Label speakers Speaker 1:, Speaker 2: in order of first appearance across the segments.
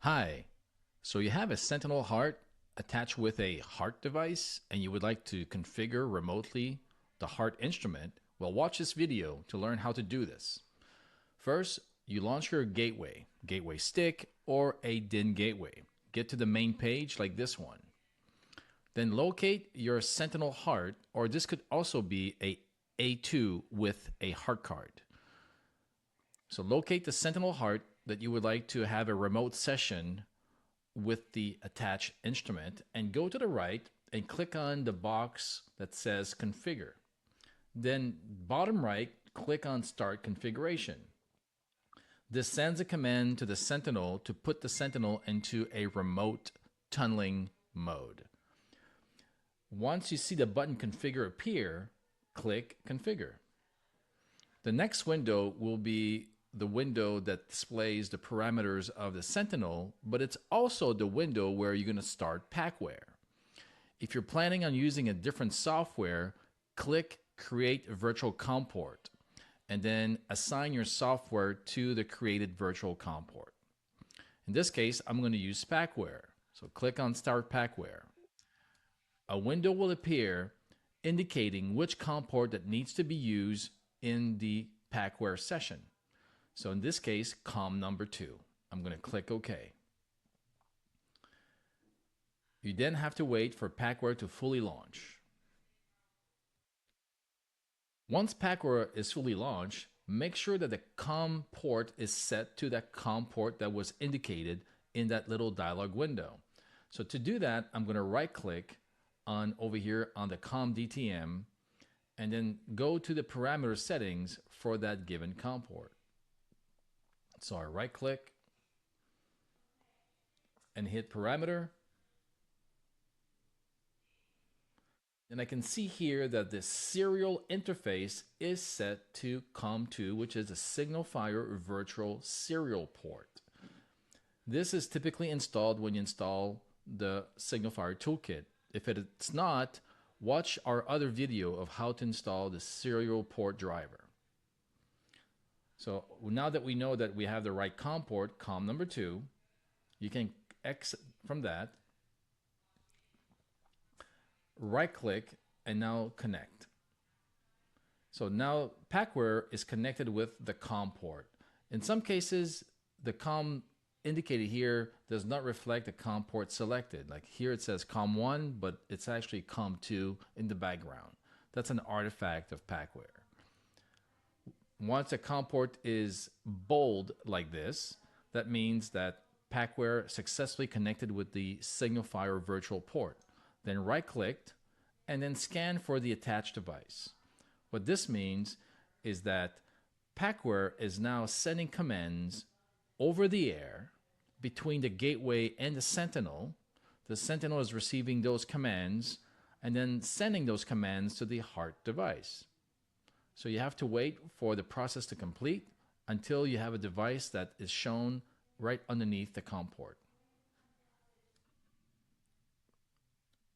Speaker 1: Hi. So you have a Sentinel Heart attached with a HART device and you would like to configure remotely the HART instrument? Well, watch this video to learn how to do this. First, you launch your gateway stick, or a DIN gateway. Get to the main page like this one. Then locate your Sentinel Heart, or this could also be a A2 with a HART card. So locate the Sentinel Heart that you would like to have a remote session with the attached instrument and go to the right and click on the box that says configure. Then bottom right, click on start configuration. This sends a command to the Sentinel to put the Sentinel into a remote tunneling mode. Once you see the button configure appear, click configure. The next window will be the window that displays the parameters of the Sentinel, but it's also the window where you're going to start PactWare. If you're planning on using a different software, click Create Virtual COM port, and then assign your software to the created virtual COM port. In this case, I'm going to use PactWare. So click on Start PactWare. A window will appear indicating which COM port that needs to be used in the PactWare session. So in this case, COM number 2. I'm going to click OK. You then have to wait for PactWare to fully launch. Once PactWare is fully launched, make sure that the COM port is set to that COM port that was indicated in that little dialog window. So to do that, I'm going to right click on over here on the COM DTM and then go to the parameter settings for that given COM port. So I right click and hit parameter. And I can see here that the serial interface is set to COM2, which is a SignalFire virtual serial port. This is typically installed when you install the SignalFire toolkit. If it's not, watch our other video of how to install the serial port driver. So now that we know that we have the right COM port, COM number 2, you can exit from that, right click, and now connect. So now PactWare is connected with the COM port. In some cases, the COM indicated here does not reflect the COM port selected. Like here it says COM1, but it's actually COM2 in the background. That's an artifact of PactWare. Once a COM port is bold like this, that means that PactWare successfully connected with the SignalFire virtual port. Then right-clicked, and then scan for the attached device. What this means is that PactWare is now sending commands over the air between the gateway and the Sentinel. The Sentinel is receiving those commands and then sending those commands to the HART device. So you have to wait for the process to complete until you have a device that is shown right underneath the COM port.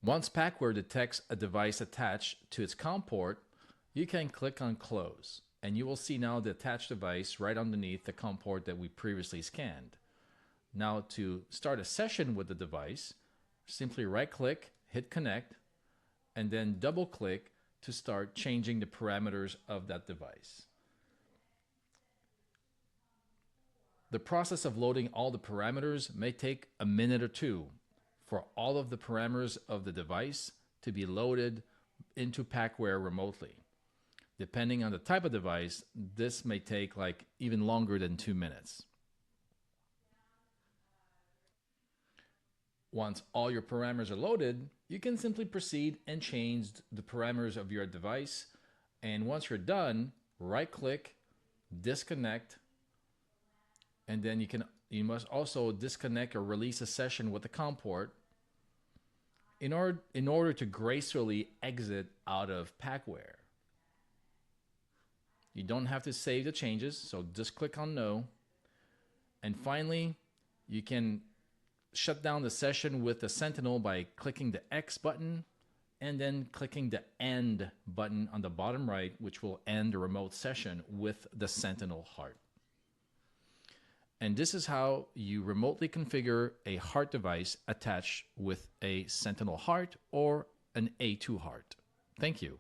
Speaker 1: Once PactWare detects a device attached to its COM port, you can click on Close, and you will see now the attached device right underneath the COM port that we previously scanned. Now to start a session with the device, simply right-click, hit Connect, and then double-click to start changing the parameters of that device. The process of loading all the parameters may take a minute or two for all of the parameters of the device to be loaded into PactWare remotely. Depending on the type of device, this may take like even longer than 2 minutes. Once all your parameters are loaded, you can simply proceed and change the parameters of your device. And once you're done, right-click, disconnect, and then you must also disconnect or release a session with the COM port in order to gracefully exit out of PactWare. You don't have to save the changes, so just click on No. And finally, you can shut down the session with the Sentinel by clicking the X button and then clicking the End button on the bottom right, which will end the remote session with the Sentinel Heart. And this is how you remotely configure a HART device attached with a Sentinel Heart or an A2 Heart. Thank you.